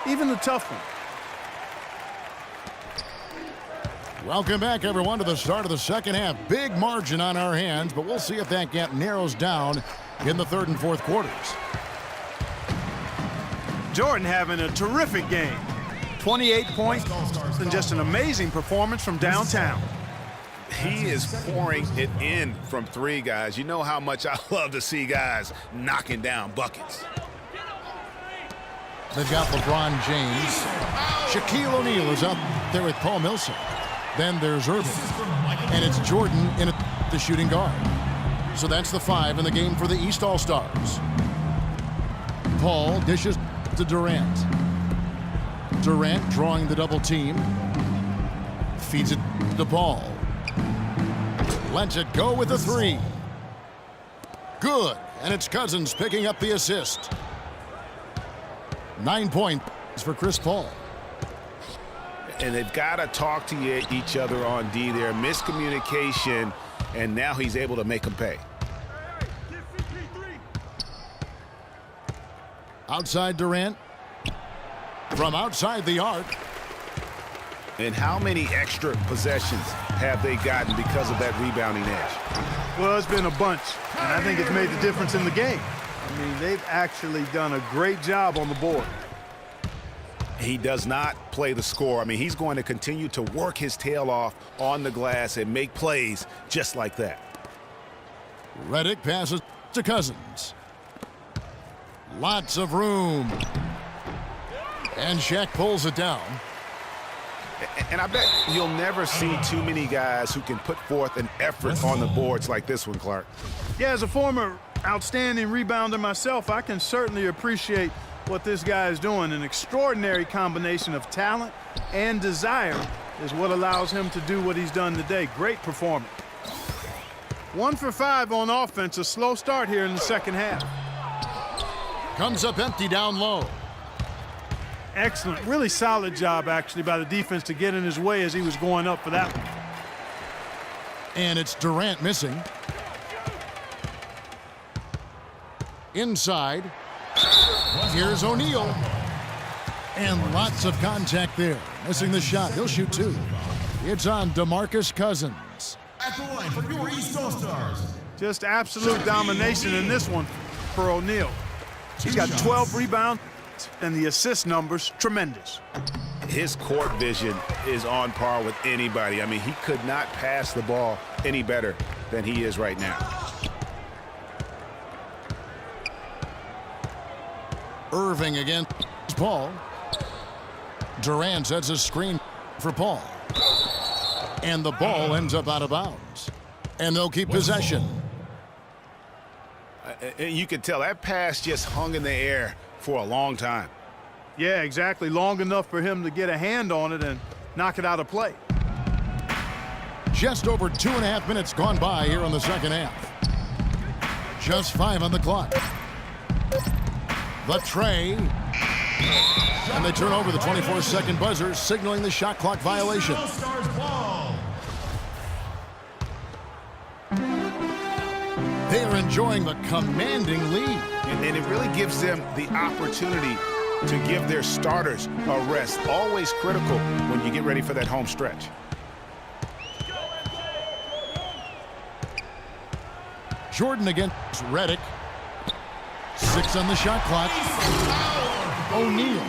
even the tough one. Welcome back, everyone, to the start of the second half. Big margin on our hands, but we'll see if that gap narrows down in the third and fourth quarters. Jordan having a terrific game. 28 points and just an amazing performance from downtown. He is pouring it in from three, guys. You know how much I love to see guys knocking down buckets. They've got LeBron James. Shaquille O'Neal is up there with Paul Millsap. Then there's Irving. And it's Jordan in the shooting guard. So that's the 5 in the game for the East All-Stars. Paul dishes to Durant. Durant drawing the double team. Feeds it to Paul. Lets it go with the 3. Good. And it's Cousins picking up the assist. 9 points for Chris Paul. And they've got to talk to each other on D there. Miscommunication, and now he's able to make them pay. Outside Durant. From outside the arc. And how many extra possessions have they gotten because of that rebounding edge? Well, it's been a bunch, and I think it's made the difference in the game. I mean, they've actually done a great job on the board. He does not play the score. I mean, he's going to continue to work his tail off on the glass and make plays just like that. Redick passes to Cousins. Lots of room. And Shaq pulls it down. And I bet you'll never see too many guys who can put forth an effort on the boards like this one, Clark. Yeah, as a former outstanding rebounder myself, I can certainly appreciate what this guy is doing. An extraordinary combination of talent and desire is what allows him to do what he's done today. Great performance. 1 for 5 on offense. A slow start here in the second half. Comes up empty down low. Excellent. Really solid job, actually, by the defense to get in his way as he was going up for that one. And it's Durant missing. Inside. Here's O'Neal. And lots of contact there. Missing the shot. He'll shoot 2. It's on DeMarcus Cousins. At the line for your East All-Stars. Just absolute domination in this one for O'Neal. He's got 12 rebounds, and the assist numbers, tremendous. His court vision is on par with anybody. I mean, he could not pass the ball any better than he is right now. Irving against Paul. Durant sets a screen for Paul. And the ball ends up out of bounds. And they'll keep possession. You can tell that pass just hung in the air for a long time. Yeah, exactly. Long enough for him to get a hand on it and knock it out of play. Just over 2.5 minutes gone by here in the second half. Just 5 on the clock. The tray. And they turn over the 24-second buzzer, signaling the shot clock violation. They are enjoying the commanding lead. And it really gives them the opportunity to give their starters a rest. Always critical when you get ready for that home stretch. Jordan against Redick. 6 on the shot clock. O'Neal.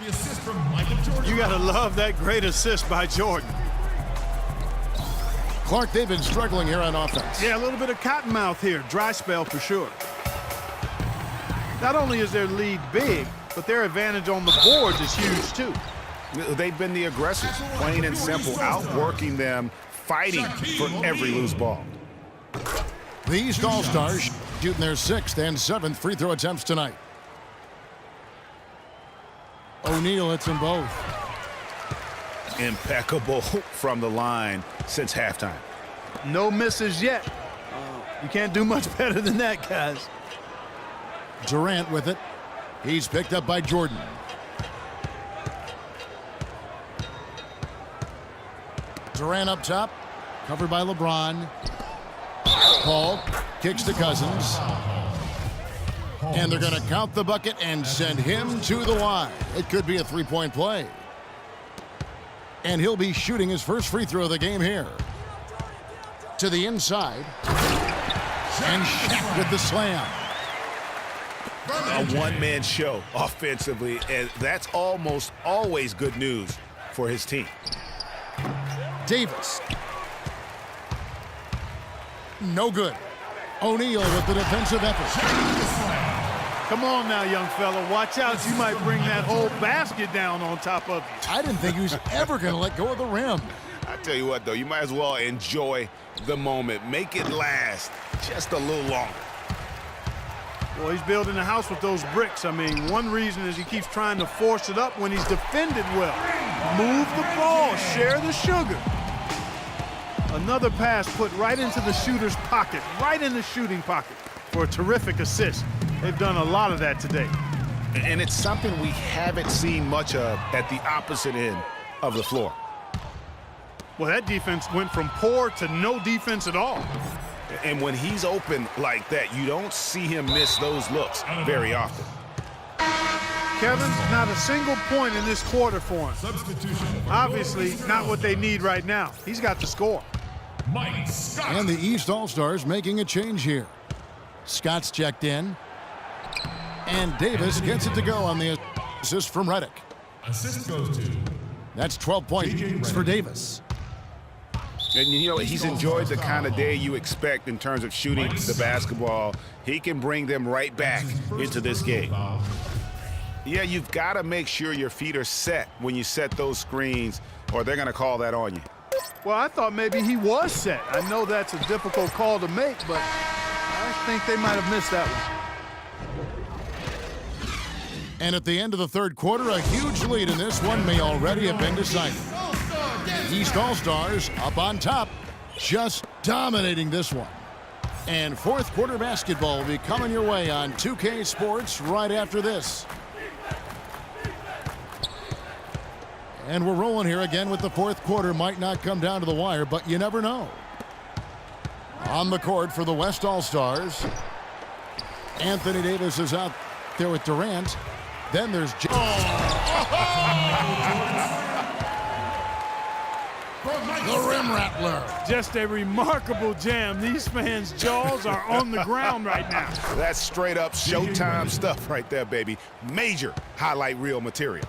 The assist from Michael Jordan. You got to love that great assist by Jordan. Clark, they've been struggling here on offense. Yeah, a little bit of cottonmouth here. Dry spell for sure. Not only is their lead big, but their advantage on the boards is huge too. They've been the aggressors, plain and simple, outworking them, fighting for every loose ball. The East All-Stars shooting their 6th and 7th free throw attempts tonight. O'Neal hits them both. Impeccable from the line since halftime. No misses yet. You can't do much better than that, guys. Durant with it. He's picked up by Jordan. Durant up top, covered by LeBron. Paul kicks to Cousins. And they're going to count the bucket and send him to the line. It could be a three-point play. And he'll be shooting his first free throw of the game here. To the inside. And Shaq with the slam. A one-man show offensively, and that's almost always good news for his team. Davis. No good. O'Neal with the defensive effort. Come on now, young fella. Watch out. You might bring that whole basket down on top of you. I didn't think he was ever going to let go of the rim. I tell you what, though, you might as well enjoy the moment. Make it last just a little longer. Well, he's building a house with those bricks. I mean, one reason is he keeps trying to force it up when he's defended well. Move the ball, share the sugar. Another pass put right into the shooter's pocket, right in the shooting pocket for a terrific assist. They've done a lot of that today. And it's something we haven't seen much of at the opposite end of the floor. Well, that defense went from poor to no defense at all. And when he's open like that, you don't see him miss those looks very often. Kevin, not a single point in this quarter for him. Substitution. Obviously, not what they need right now. He's got to score. Mike Scott. And the East All-Stars making a change here. Scott's checked in. And Davis gets it to go on the assist from Redick. Assist goes to. That's 12 points for Davis. And, you know, he's enjoyed the kind of day you expect in terms of shooting the basketball. He can bring them right back into this game. Yeah, you've got to make sure your feet are set when you set those screens, or they're going to call that on you. Well, I thought maybe he was set. I know that's a difficult call to make, but I think they might have missed that one. And at the end of the third quarter, a huge lead in this one may already have been decided. East All-Stars up on top, just dominating this one. And fourth quarter basketball will be coming your way on 2K Sports right after this. And we're rolling here again with the fourth quarter. Might not come down to the wire, but you never know. On the court for the West All-Stars, Anthony Davis is out there with Durant. Then there's the rim rattler. Just a remarkable jam. These fans' jaws are on the ground right now. That's straight up Showtime stuff right there, baby. Major highlight reel material.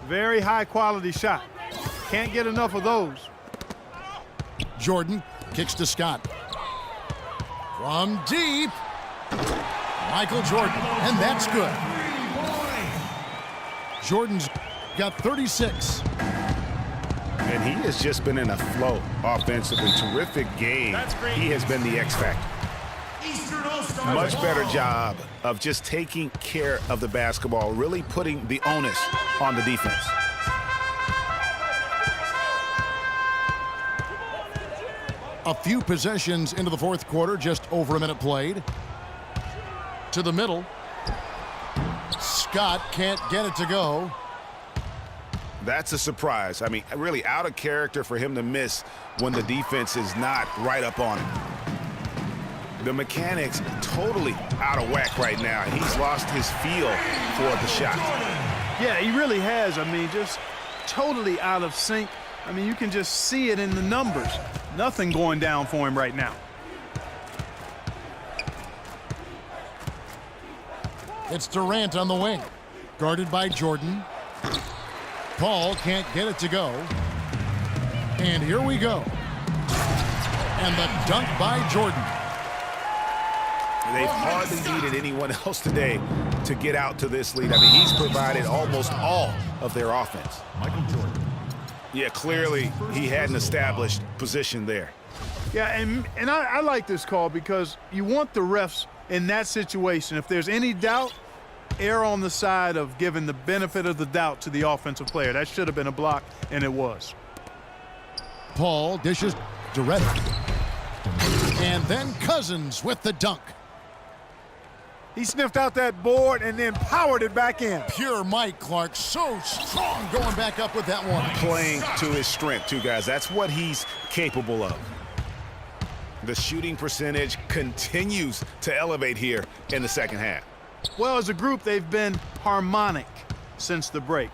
Very high quality shot. Can't get enough of those. Jordan kicks to Scott. From deep, Michael Jordan, and that's good. Jordan's got 36. And he has just been in a flow offensively. Terrific game. He has been the X factor. Much better job of just taking care of the basketball, really putting the onus on the defense. A few possessions into the fourth quarter, just over a minute played. To the middle. Scott can't get it to go. That's a surprise. I mean, really out of character for him to miss when the defense is not right up on him. The mechanics totally out of whack right now. He's lost his feel for the shot. Yeah, he really has. I mean, just totally out of sync. I mean, you can just see it in the numbers. Nothing going down for him right now. It's Durant on the wing, guarded by Jordan. Paul can't get it to go. And here we go. And the dunk by Jordan. They've hardly needed anyone else today to get out to this lead. I mean, he's provided almost all of their offense. Michael Jordan. Yeah, clearly he had an established position there. Yeah, and I like this call because you want the refs in that situation. If there's any doubt, err on the side of giving the benefit of the doubt to the offensive player. That should have been a block, and it was. Paul dishes to Redick. And then Cousins with the dunk. He sniffed out that board and then powered it back in. Pure Mike Clark, so strong going back up with that one. Playing to his strength, too, guys. That's what he's capable of. The shooting percentage continues to elevate here in the second half. Well, as a group, they've been harmonic since the break.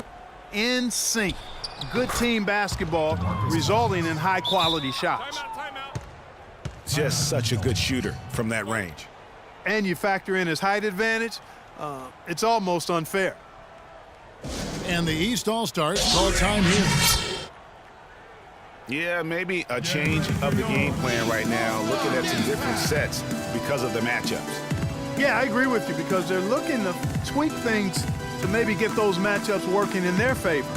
In sync. Good team basketball resulting in high-quality shots. Just such a good shooter from that range. And you factor in his height advantage, it's almost unfair. And the East All-Stars call time here. Yeah, maybe a change of the game plan right now, looking at some different sets because of the matchups. Yeah, I agree with you because they're looking to tweak things to maybe get those matchups working in their favor.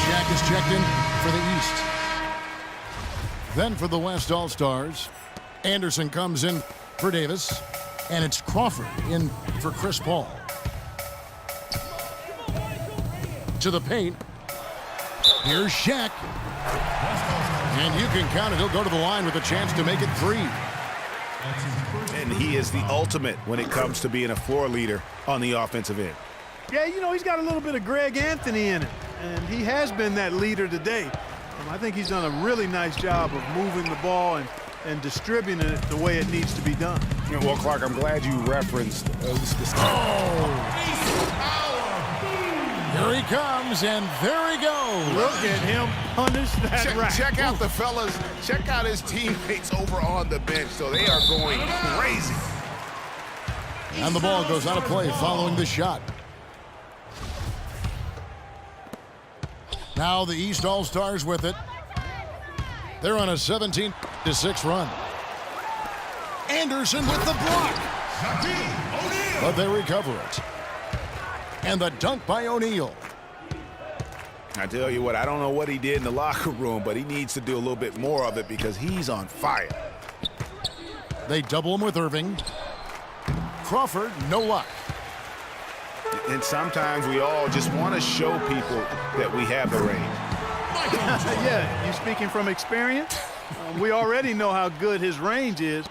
Shaq is checked in for the East. Then for the West All-Stars, Anderson comes in for Davis, and it's Crawford in for Chris Paul. To the paint. Here's Shaq. And you can count it. He'll go to the line with a chance to make it 3. And he is the ultimate when it comes to being a floor leader on the offensive end. Yeah, you know, he's got a little bit of Greg Anthony in it, and he has been that leader today. I think he's done a really nice job of moving the ball and distributing it the way it needs to be done. Well, Clark, I'm glad you referenced this. Here he comes, and there he goes. Look at him punish that rack. Check out the fellas. Check out his teammates over on the bench. So they are going crazy. And the ball goes out of play following the shot. Now the East All-Stars with it. They're on a 17-6 run. Anderson with the block. But they recover it. And the dunk by O'Neal. I tell you what, I don't know what he did in the locker room, but he needs to do a little bit more of it because he's on fire. They double him with Irving. Crawford, no luck. And sometimes we all just want to show people that we have the range. Yeah, you speaking from experience? We already know how good his range is.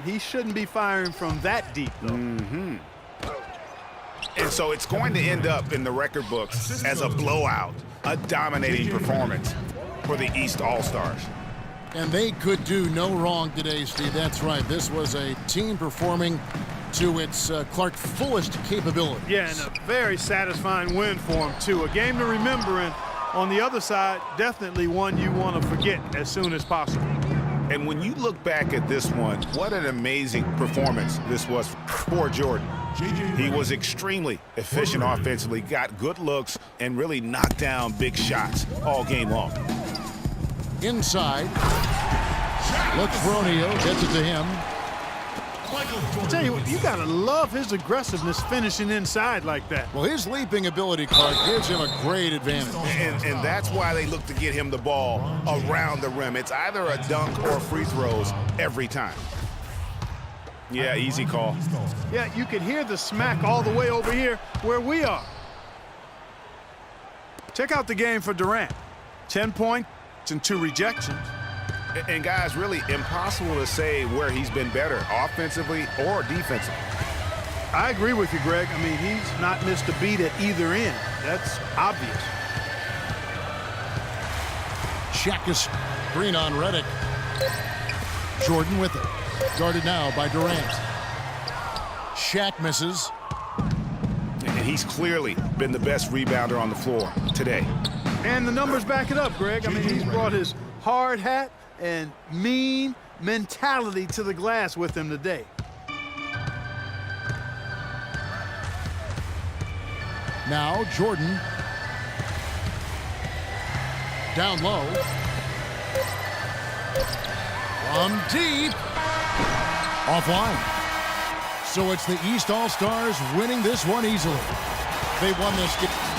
He shouldn't be firing from that deep, though. Mm-hmm. And so it's going to end up in the record books as a blowout, a dominating performance for the East All-Stars. And they could do no wrong today, Steve. That's right. This was a team performing to its Clark fullest capability. Yeah, and a very satisfying win for him, too. A game to remember, and on the other side, definitely one you want to forget as soon as possible. And when you look back at this one, what an amazing performance this was for Jordan. He was extremely efficient offensively, got good looks, and really knocked down big shots all game long. Inside. Looks for O'Neal, gets it to him. I'll tell you what, you got to love his aggressiveness finishing inside like that. Well, his leaping ability, Clark, gives him a great advantage. And that's why they look to get him the ball around the rim. It's either a dunk or free throws every time. Yeah, easy call. Yeah, you can hear the smack all the way over here where we are. Check out the game for Durant. 10 points and 2 rejections. And guys, really impossible to say where he's been better, offensively or defensively. I agree with you, Greg. I mean, he's not missed a beat at either end. That's obvious. Shaq is green on Redick. Jordan with it. Guarded now by Durant. Shaq misses. And he's clearly been the best rebounder on the floor today. And the numbers back it up, Greg. I mean, he's brought his hard hat and mean mentality to the glass with him today. Now Jordan. Down low. From deep. Offline. So it's the East All-Stars winning this one easily. They won this game.